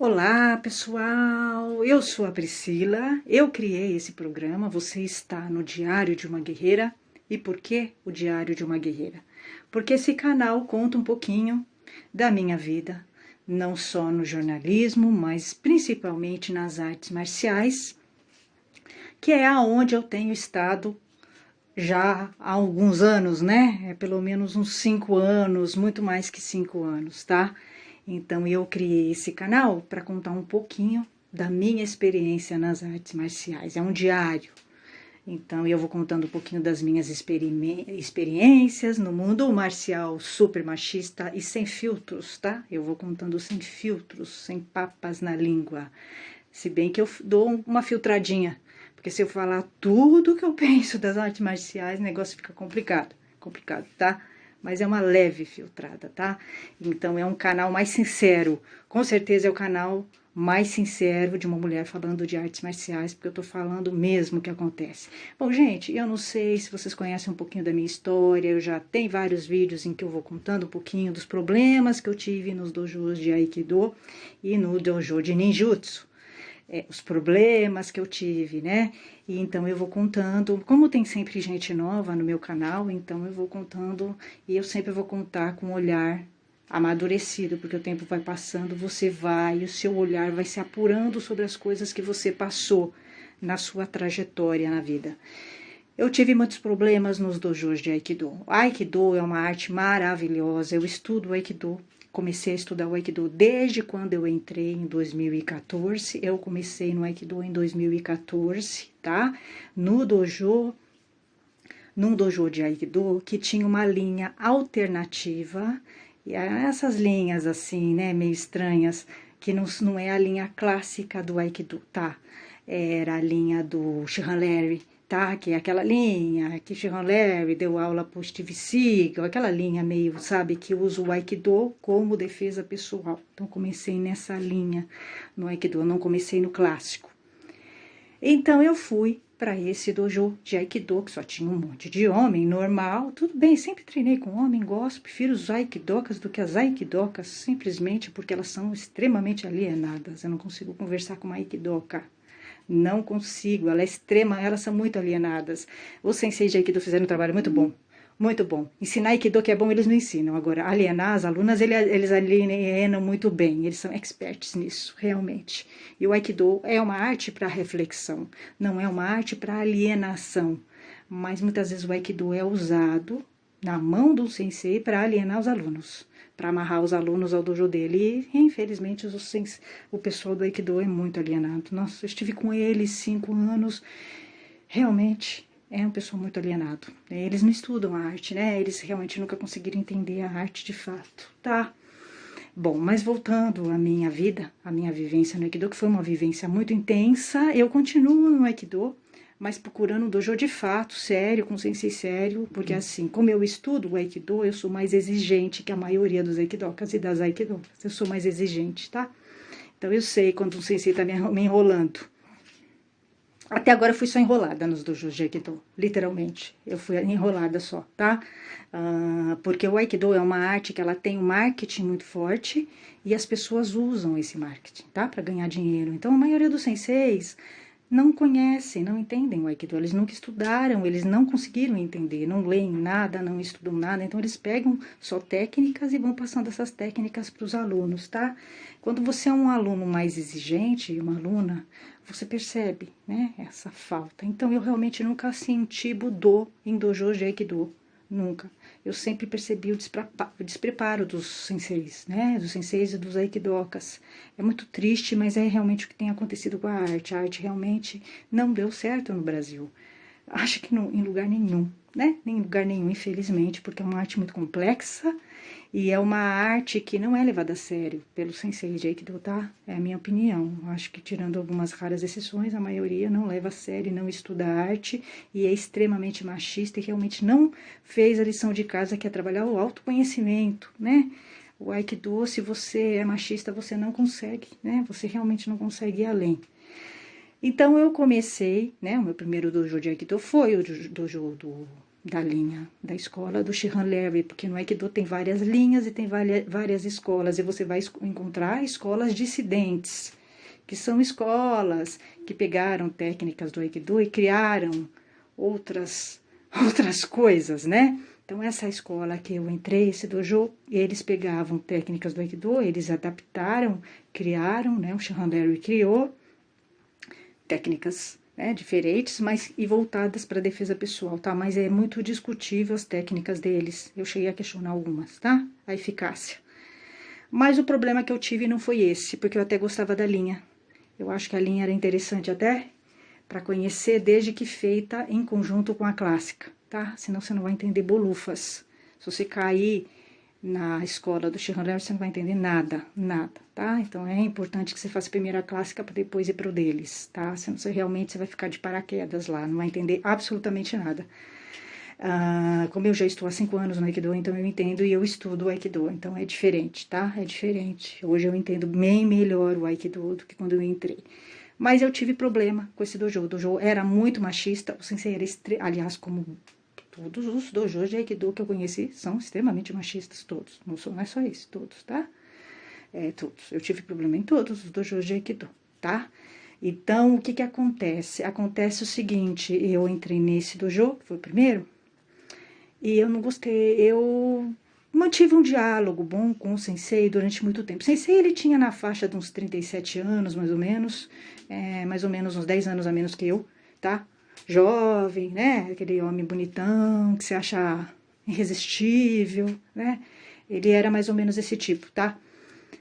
Olá, pessoal! Eu sou a Priscila, eu criei esse programa, você está no Diário de uma Guerreira. E por que o Diário de uma Guerreira? Porque esse canal conta um pouquinho da minha vida, não só no jornalismo, mas principalmente nas artes marciais, que é aonde eu tenho estado já há alguns anos, né? É pelo menos uns 5 anos, muito mais que 5 anos, tá? Então eu criei esse canal para contar um pouquinho da minha experiência nas artes marciais. É um diário. Então eu vou contando um pouquinho das minhas experiências no mundo marcial super machista e sem filtros, tá? Eu vou contando sem filtros, sem papas na língua. Se bem que eu dou uma filtradinha, porque se eu falar tudo que eu penso das artes marciais, o negócio fica complicado, tá? Mas é uma leve filtrada, tá? Então é um canal mais sincero, com certeza é o canal mais sincero de uma mulher falando de artes marciais, porque eu tô falando mesmo o que acontece. Bom, gente, eu não sei se vocês conhecem um pouquinho da minha história, eu já tenho vários vídeos em que eu vou contando um pouquinho dos problemas que eu tive nos dojos de Aikido e no dojo de Ninjutsu. Os problemas que eu tive, né? E então eu vou contando, como tem sempre gente nova no meu canal, então eu vou contando e eu sempre vou contar com um olhar amadurecido, porque o tempo vai passando, o seu olhar vai se apurando sobre as coisas que você passou na sua trajetória na vida. Eu tive muitos problemas nos dojos de Aikido. O Aikido é uma arte maravilhosa, eu estudo o Aikido. Comecei a estudar o Aikido desde quando eu entrei em 2014. Eu comecei no Aikido em 2014, tá? Num dojo de Aikido que tinha uma linha alternativa. E essas linhas assim, né, meio estranhas, que não é a linha clássica do Aikido, tá? Era a linha do Shihan Larry, tá? Que é aquela linha que Shihan Larry deu aula pro Steve Seagal, aquela linha meio, sabe, que usa o Aikido como defesa pessoal. Então comecei nessa linha no Aikido, eu não comecei no clássico. Então eu fui para esse dojo de Aikido, que só tinha um monte de homem, normal, tudo bem, sempre treinei com homem, gosto, prefiro os Aikidokas do que as Aikidokas, simplesmente porque elas são extremamente alienadas, eu não consigo conversar com uma Aikidoka. Não consigo, elas são muito alienadas. Os senseis de Aikido fizeram um trabalho muito bom, muito bom. Ensinar Aikido que é bom, eles não ensinam. Agora, alienar as alunas, eles alienam muito bem, eles são experts nisso, realmente. E o Aikido é uma arte para reflexão, não é uma arte para alienação. Mas muitas vezes o Aikido é usado na mão do sensei para alienar os alunos, para amarrar os alunos ao dojo dele. E, infelizmente, o pessoal do Aikido é muito alienado. Nossa, eu estive com eles 5 anos, realmente é um pessoal muito alienado. Eles não estudam a arte, né? Eles realmente nunca conseguiram entender a arte de fato, tá? Bom, mas voltando à minha vida, à minha vivência no Aikido, que foi uma vivência muito intensa, eu continuo no Aikido, mas procurando um dojo de fato, sério, com sensei sério, porque assim, como eu estudo o Aikido, eu sou mais exigente que a maioria dos Aikidokas e das Aikidokas. Eu sou mais exigente, tá? Então eu sei quando um sensei tá me enrolando. Até agora eu fui só enrolada nos dojos de Aikido, literalmente. Eu fui enrolada só, tá? Porque o Aikido é uma arte que ela tem um marketing muito forte e as pessoas usam esse marketing, tá? Para ganhar dinheiro. Então a maioria dos senseis não conhecem, não entendem o Aikido, eles nunca estudaram, eles não conseguiram entender, não leem nada, não estudam nada, então eles pegam só técnicas e vão passando essas técnicas para os alunos, tá? Quando você é um aluno mais exigente, uma aluna, você percebe, né, essa falta. Então eu realmente nunca senti Budô em dojo de Aikido, nunca. Eu sempre percebi o despreparo dos senseis, né? Dos senseis e dos aikidokas. É muito triste, mas é realmente o que tem acontecido com a arte. A arte realmente não deu certo no Brasil. Acho que não, em lugar nenhum, né? Nem em lugar nenhum, infelizmente, porque é uma arte muito complexa e é uma arte que não é levada a sério pelo sensei de Aikido, tá? É a minha opinião. Acho que tirando algumas raras exceções, a maioria não leva a sério, não estuda a arte e é extremamente machista e realmente não fez a lição de casa, que é trabalhar o autoconhecimento, né? O Aikido, se você é machista, você não consegue, né? Você realmente não consegue ir além. Então eu comecei, né? O meu primeiro dojo de Aikido foi o dojo da linha da escola do Shihan Larry, porque no Aikido tem várias linhas e tem várias escolas, e você vai encontrar escolas dissidentes, que são escolas que pegaram técnicas do Aikido e criaram outras coisas, né? Então, essa escola que eu entrei, esse dojo, eles pegavam técnicas do Aikido, eles adaptaram, criaram, né? O Shihan Larry criou técnicas, né, diferentes, mas e voltadas para defesa pessoal, tá? Mas é muito discutível as técnicas deles. Eu cheguei a questionar algumas, tá? A eficácia. Mas o problema que eu tive não foi esse, porque eu até gostava da linha. Eu acho que a linha era interessante até para conhecer, desde que feita em conjunto com a clássica, tá? Senão você não vai entender bolufas. Se você cair na escola do Shihan Larry, você não vai entender nada, tá? Então, é importante que você faça primeiro a clássica para depois ir pro deles, tá? Senão você realmente vai ficar de paraquedas lá, não vai entender absolutamente nada. Como eu já estou há 5 anos no Aikido, então eu entendo e eu estudo o Aikido, então é diferente, tá? É diferente. Hoje eu entendo bem melhor o Aikido do que quando eu entrei. Mas eu tive problema com esse dojo. O dojo era muito machista, o sensei era, aliás, como todos os dojos de Aikido que eu conheci são extremamente machistas, todos. Não é só esse, todos, tá? Todos. Eu tive problema em todos os dojos de Aikido, tá? Então, o que que acontece? Acontece o seguinte, eu entrei nesse dojo, que foi o primeiro, e eu não gostei, eu mantive um diálogo bom com o sensei durante muito tempo. O sensei, ele tinha na faixa de uns 37 anos, mais ou menos uns 10 anos a menos que eu, tá? Jovem, né? Aquele homem bonitão, que você acha irresistível, né? Ele era mais ou menos esse tipo, tá?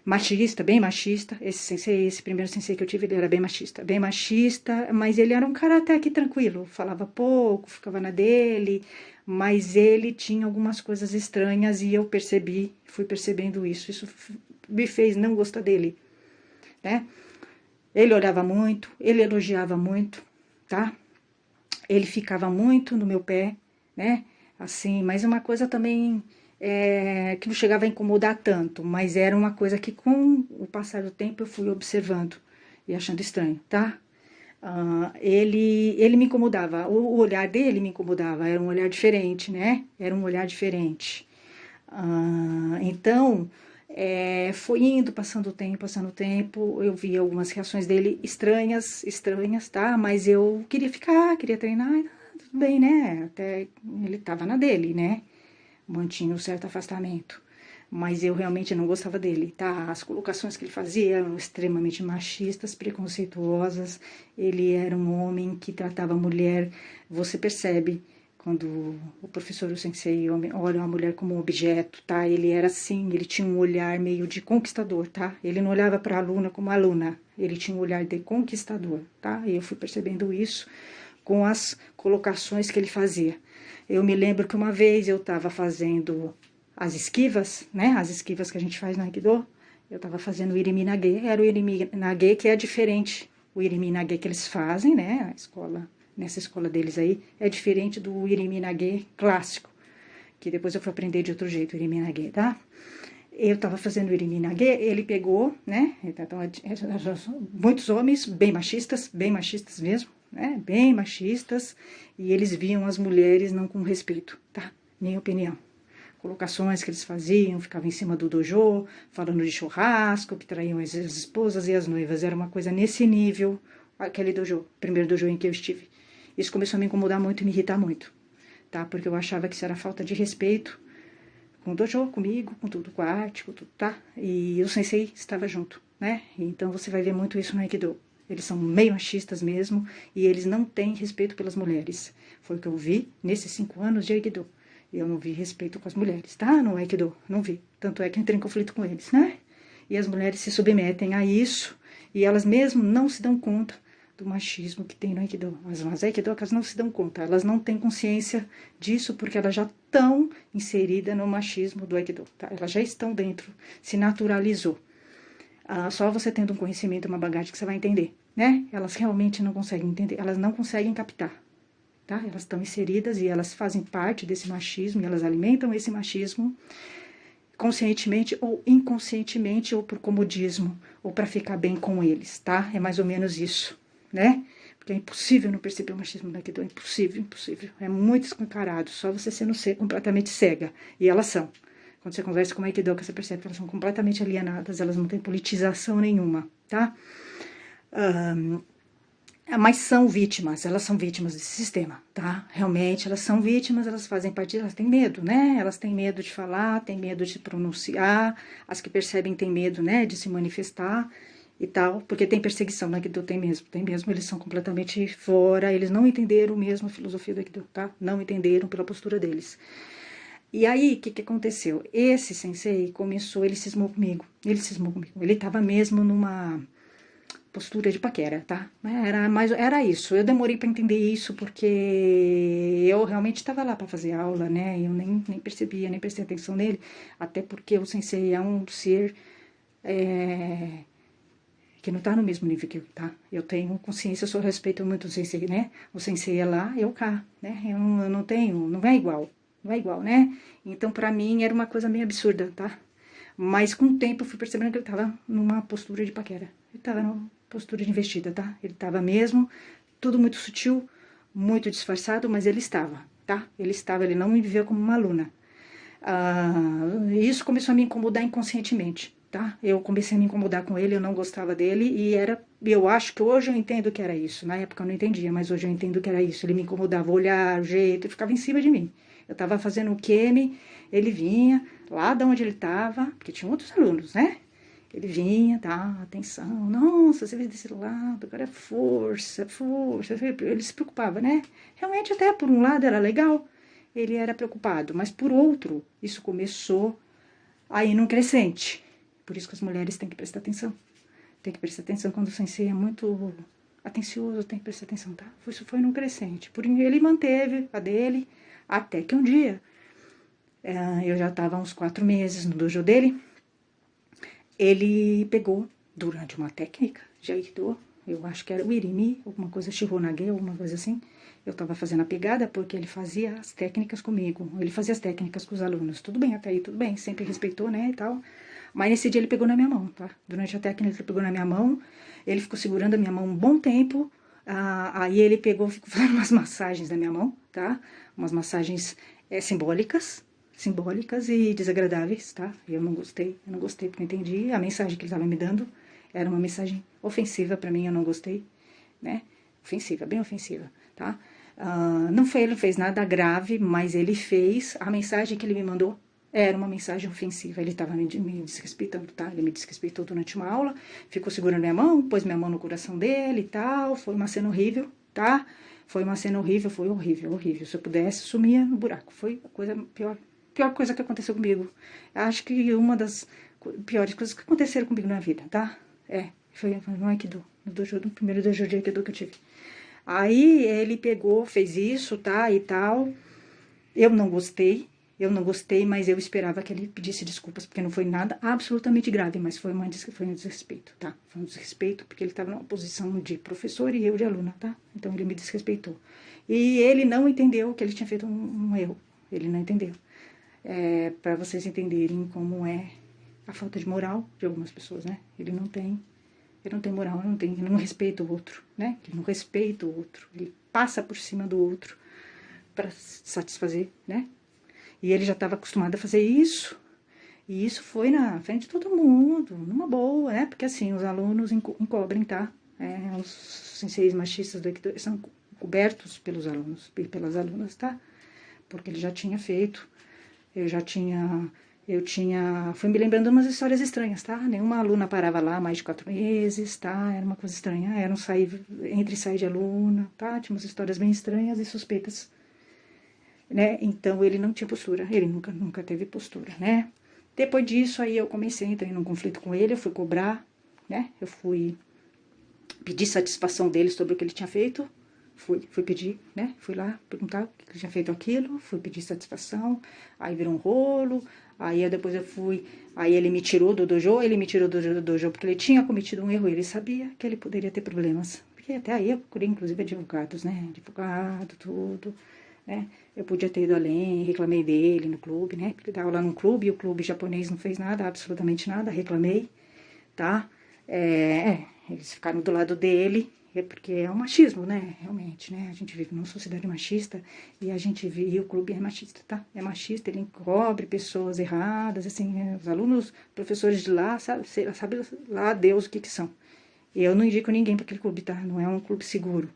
Machista, bem machista. Esse primeiro sensei que eu tive, ele era bem machista, mas ele era um cara até que tranquilo, falava pouco, ficava na dele, mas ele tinha algumas coisas estranhas e eu fui percebendo isso. Isso me fez não gostar dele, né? Ele olhava muito, ele elogiava muito, tá? Ele ficava muito no meu pé, né? Assim, mas uma coisa também que não chegava a incomodar tanto, mas era uma coisa que com o passar do tempo eu fui observando e achando estranho, tá? Ele me incomodava, o olhar dele me incomodava, era um olhar diferente, né? Era um olhar diferente. Então, foi indo, passando o tempo, eu vi algumas reações dele estranhas, tá? Mas eu queria ficar, queria treinar, tudo bem, né? Até ele tava na dele, né? Mantinha um certo afastamento. Mas eu realmente não gostava dele, tá? As colocações que ele fazia eram extremamente machistas, preconceituosas. Ele era um homem que tratava a mulher, você percebe, quando o professor, o sensei, olha a mulher como um objeto, tá? Ele era assim, ele tinha um olhar meio de conquistador, tá? Ele não olhava para a aluna como aluna, ele tinha um olhar de conquistador, tá? E eu fui percebendo isso com as colocações que ele fazia. Eu me lembro que uma vez eu estava fazendo as esquivas, né? As esquivas que a gente faz no Aikido, eu estava fazendo o Irimi Nage, era o Irimi Nage que é diferente. O Irimi Nage que eles fazem, né? Nessa escola deles aí, é diferente do Irimi Nage clássico, que depois eu fui aprender de outro jeito, o Irimi Nage, tá? Eu tava fazendo o Irimi Nage, ele pegou, né? Então, muitos homens bem machistas mesmo, né? Bem machistas, e eles viam as mulheres não com respeito, tá? Minha opinião. Colocações que eles faziam, ficavam em cima do dojo, falando de churrasco, que traíam as esposas e as noivas. Era uma coisa nesse nível, aquele dojo, primeiro dojo em que eu estive. Isso começou a me incomodar muito e me irritar muito, tá? Porque eu achava que isso era falta de respeito com o dojo, comigo, com tudo, com a arte, com tudo, tá? E o sensei estava junto, né? Então você vai ver muito isso no Aikido. Eles são meio machistas mesmo e eles não têm respeito pelas mulheres. Foi o que eu vi nesses 5 anos de Aikido. Eu não vi respeito com as mulheres, tá? No Aikido, não vi. Tanto é que entrei em conflito com eles, né? E as mulheres se submetem a isso e elas mesmo não se dão conta do machismo que tem no Aikido. As Aikidokas não se dão conta, elas não têm consciência disso porque elas já estão inseridas no machismo do Aikido, tá? Elas já estão dentro, se naturalizou. Só você tendo um conhecimento, uma bagagem que você vai entender, né? Elas realmente não conseguem entender, elas não conseguem captar, tá? Elas estão inseridas e elas fazem parte desse machismo e elas alimentam esse machismo conscientemente ou inconscientemente ou por comodismo ou para ficar bem com eles, tá? É mais ou menos isso, né? Porque é impossível não perceber o machismo no Aikido, é impossível, impossível. É muito escancarado, só você sendo completamente cega. E elas são. Quando você conversa com o Aikido, você percebe que elas são completamente alienadas, elas não têm politização nenhuma, tá? Mas são vítimas, elas são vítimas desse sistema, tá? Realmente, elas são vítimas, elas fazem parte, elas têm medo, né? Elas têm medo de falar, têm medo de se pronunciar, as que percebem têm medo, né, de se manifestar e tal, porque tem perseguição no Aikido, tem mesmo, eles são completamente fora, eles não entenderam mesmo a filosofia do Aikido, tá? Não entenderam pela postura deles. E aí, o que aconteceu? Esse sensei começou, ele cismou comigo, ele tava mesmo numa postura de paquera, tá? Era isso. Eu demorei para entender isso porque eu realmente estava lá para fazer aula, né? Eu nem percebia, nem prestei atenção nele, até porque o sensei é um ser que não tá no mesmo nível que eu, tá? Eu tenho consciência, eu só respeito muito o sensei, né? O sensei é lá, eu cá, né? Eu não tenho, não é igual, né? Então, para mim, era uma coisa meio absurda, tá? Mas com o tempo eu fui percebendo que ele tava numa postura de paquera. Ele tava numa postura de investida, tá? Ele tava mesmo, tudo muito sutil, muito disfarçado, mas ele estava, tá? Ele não me viveu como uma aluna. Isso começou a me incomodar inconscientemente, tá? Eu comecei a me incomodar com ele, eu não gostava dele, eu acho que hoje eu entendo que era isso. Na época eu não entendia, mas hoje eu entendo que era isso. Ele me incomodava, o olhar, o jeito, ele ficava em cima de mim. Eu tava fazendo o Kemi, ele vinha lá de onde ele tava, porque tinha outros alunos, né? Ele vinha, tá, atenção, nossa, você veio desse lado, agora é força. Ele se preocupava, né? Realmente até por um lado era legal, ele era preocupado, mas por outro, isso começou a ir num crescente. Por isso que as mulheres têm que prestar atenção. Tem que prestar atenção quando o sensei é muito atencioso, tem que prestar atenção, tá? Isso foi num crescente. Ele manteve a dele, até que um dia, eu já estava há uns 4 meses no dojo dele, ele pegou, durante uma técnica de Aikido, eu acho que era o Irimi, alguma coisa, Shihonage, alguma coisa assim, eu estava fazendo a pegada porque ele fazia as técnicas comigo, ele fazia as técnicas com os alunos, tudo bem, até aí tudo bem, sempre respeitou, né, e tal, mas nesse dia ele pegou na minha mão, tá? Durante a técnica ele pegou na minha mão, ele ficou segurando a minha mão um bom tempo, aí ele ficou fazendo umas massagens na minha mão, tá? Umas massagens simbólicas e desagradáveis, tá? Eu não gostei porque eu entendi a mensagem que ele estava me dando, era uma mensagem ofensiva para mim, eu não gostei, né? Ofensiva, bem ofensiva, tá? Ele não fez nada grave, mas ele fez, a mensagem que ele me mandou era uma mensagem ofensiva, ele estava me desrespeitando, tá? Ele me desrespeitou durante uma aula, ficou segurando minha mão, pôs minha mão no coração dele e tal, foi uma cena horrível, tá? Foi uma cena horrível, foi horrível. Se eu pudesse, sumia no buraco, foi a coisa pior coisa que aconteceu comigo. Acho que uma das piores coisas que aconteceram comigo na vida, tá? Foi no Aikido, no primeiro dojo de Aikido que eu tive. Aí ele pegou, fez isso, tá, e tal. Eu não gostei, mas eu esperava que ele pedisse desculpas, porque não foi nada absolutamente grave, mas foi um desrespeito, tá? Foi um desrespeito, porque ele estava numa posição de professor e eu de aluna, tá? Então ele me desrespeitou. E ele não entendeu que ele tinha feito um erro, ele não entendeu. Para vocês entenderem como é a falta de moral de algumas pessoas, né? Ele não tem moral, ele não respeita o outro, né? Ele não respeita o outro, ele passa por cima do outro para satisfazer, né? E ele já estava acostumado a fazer isso, e isso foi na frente de todo mundo, numa boa, né? Porque assim, os alunos encobrem, tá? Os senseis machistas do Aikido são cobertos pelos alunos e pelas alunas, tá? Porque ele já tinha feito. Fui me lembrando de umas histórias estranhas, tá? Nenhuma aluna parava lá mais de 4 meses, tá? Era uma coisa estranha, era entre e sair de aluna, tá? Tinha umas histórias bem estranhas e suspeitas, né? Então, ele não tinha postura, ele nunca teve postura, né? Depois disso, aí eu entrei num conflito com ele, eu fui cobrar, né? Eu fui pedir satisfação dele sobre o que ele tinha feito, fui pedir, né? Fui lá perguntar o que ele tinha feito aquilo, fui pedir satisfação, aí virou um rolo, aí depois aí ele me tirou do dojo, porque ele tinha cometido um erro, ele sabia que ele poderia ter problemas, porque até aí eu procurei inclusive advogados, né? Advogado, tudo, né? Eu podia ter ido além, reclamei dele no clube, né? Porque ele tava lá num clube e o clube japonês não fez nada, absolutamente nada, reclamei, tá? Eles ficaram do lado dele é porque é um machismo, né? Realmente, né? A gente vive numa sociedade machista e a gente vive, e o clube é machista, tá? É machista, ele encobre pessoas erradas, assim, os alunos, professores de lá, sabe lá Deus o que são. E eu não indico ninguém para aquele clube, tá? Não é um clube seguro.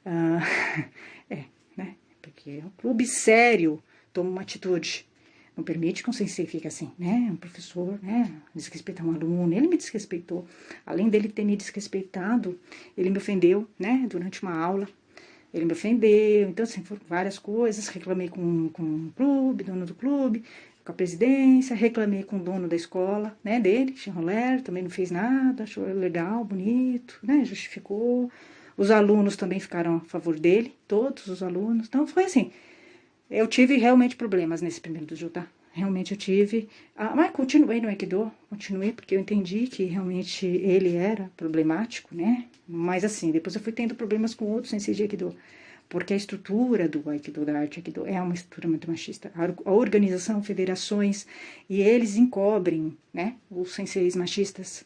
Né? Porque é um clube sério, toma uma atitude. Não permite que um sensei fique assim, né? Um professor, né? Desrespeitar um aluno. Ele me desrespeitou. Além dele ter me desrespeitado, ele me ofendeu, né? Durante uma aula. Ele me ofendeu. Então, assim, foram várias coisas. Reclamei com o clube, dono do clube, com a presidência. Reclamei com o dono da escola, né? Dele, Chenroler. Também não fez nada. Achou legal, bonito, né? Justificou. Os alunos também ficaram a favor dele. Todos os alunos. Então, foi assim. Eu tive realmente problemas nesse primeiro dojo, tá? Realmente eu tive. Mas continuei no Aikido, continuei porque eu entendi que realmente ele era problemático, né? Mas assim, depois eu fui tendo problemas com outros senseis de Aikido. Porque a estrutura do Aikido, da arte Aikido, é uma estrutura muito machista. A organização, federações, e eles encobrem, né? Os senseis machistas.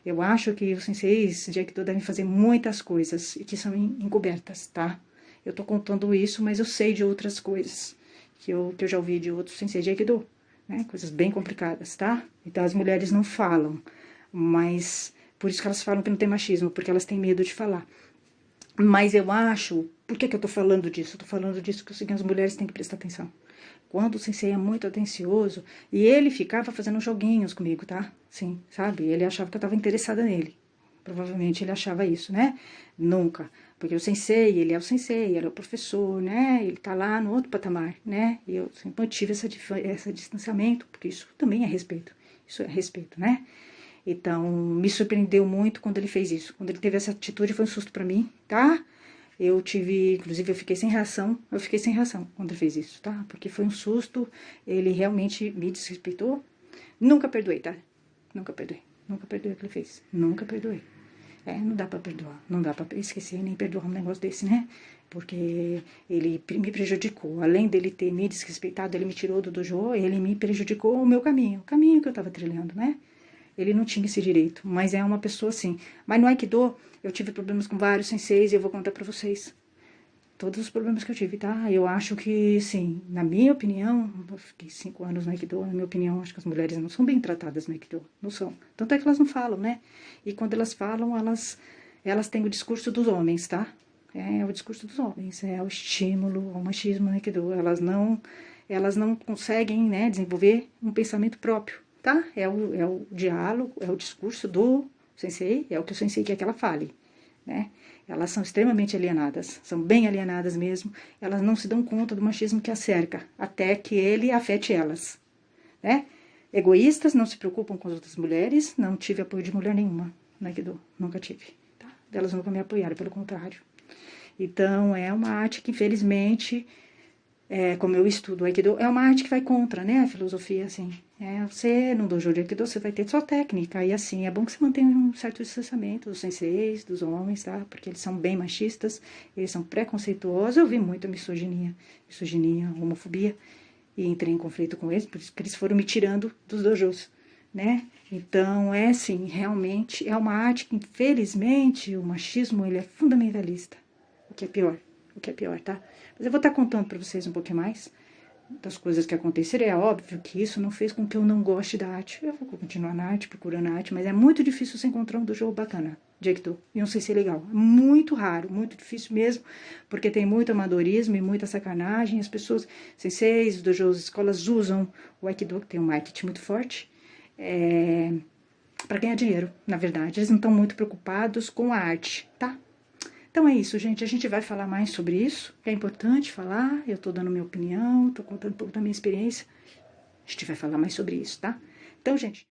Eu acho que os senseis de Aikido devem fazer muitas coisas e que são encobertas, tá? Eu tô contando isso, mas eu sei de outras coisas que eu já ouvi de outros senseis de Aikido, né? Coisas bem complicadas, tá? Então as mulheres não falam, mas por isso que elas falam que não tem machismo, porque elas têm medo de falar. Mas eu acho, por que eu tô falando disso? Eu tô falando disso porque as mulheres têm que prestar atenção. Quando o sensei é muito atencioso, e ele ficava fazendo joguinhos comigo, tá? Sim, sabe? Ele achava que eu tava interessada nele. Provavelmente ele achava isso, né? Nunca. Porque o sensei, ele é o sensei, ele é o professor, né? Ele tá lá no outro patamar, né? E eu sempre mantive esse distanciamento, porque isso também é respeito. Isso é respeito, né? Então, me surpreendeu muito quando ele fez isso. Quando ele teve essa atitude, foi um susto pra mim, tá? Inclusive eu fiquei sem reação. Eu fiquei sem reação quando ele fez isso, tá? Porque foi um susto, ele realmente me desrespeitou. Nunca perdoei, tá? Nunca perdoei. Nunca perdoei o que ele fez. Nunca perdoei. Não dá pra perdoar. Não dá pra esquecer nem perdoar um negócio desse, né? Porque ele me prejudicou. Além dele ter me desrespeitado, ele me tirou do dojo, ele me prejudicou o meu caminho. O caminho que eu tava trilhando, né? Ele não tinha esse direito. Mas é uma pessoa assim. Mas no Aikido, eu tive problemas com vários senseis e eu vou contar pra vocês. Todos os problemas que eu tive, tá? Eu acho que, sim, na minha opinião, eu fiquei 5 anos no Aikido, na minha opinião, acho que as mulheres não são bem tratadas no Aikido, não são. Tanto é que elas não falam, né? E quando elas falam, elas têm o discurso dos homens, tá? É o discurso dos homens, é o estímulo ao machismo no Aikido. Elas não conseguem, né, desenvolver um pensamento próprio, tá? É o diálogo, é o discurso do sensei, é o que o sensei quer que ela fale, né? Elas são extremamente alienadas, são bem alienadas mesmo, elas não se dão conta do machismo que as cerca, até que ele afete elas, né? Egoístas, não se preocupam com as outras mulheres, não tive apoio de mulher nenhuma no Aikido, nunca tive, tá? Elas nunca me apoiaram, pelo contrário. Então, é uma arte que, infelizmente, como eu estudo Aikido, é uma arte que vai contra, né, a filosofia, assim. Você, no dojo de Aikido, você vai ter sua técnica, e assim, é bom que você mantenha um certo distanciamento dos senseis, dos homens, tá, porque eles são bem machistas, eles são preconceituosos, eu vi muita misoginia, homofobia, e entrei em conflito com eles, por isso que eles foram me tirando dos dojos, né. Então, assim, realmente, é uma arte que, infelizmente, o machismo, ele é fundamentalista, o que é pior, tá? Mas eu vou estar contando para vocês um pouquinho mais das coisas que aconteceram. É óbvio que isso não fez com que eu não goste da arte. Eu vou continuar na arte, procurando a arte, mas é muito difícil você encontrar um dojo bacana de Aikido. E não sei se é legal. É muito raro, muito difícil mesmo, porque tem muito amadorismo e muita sacanagem. As pessoas, senseis, dojos, escolas usam o Aikido, que tem um marketing muito forte, para ganhar dinheiro, na verdade. Eles não estão muito preocupados com a arte, tá? Então é isso, gente. A gente vai falar mais sobre isso, que é importante falar. Eu tô dando minha opinião, tô contando um pouco da minha experiência. A gente vai falar mais sobre isso, tá? Então, gente...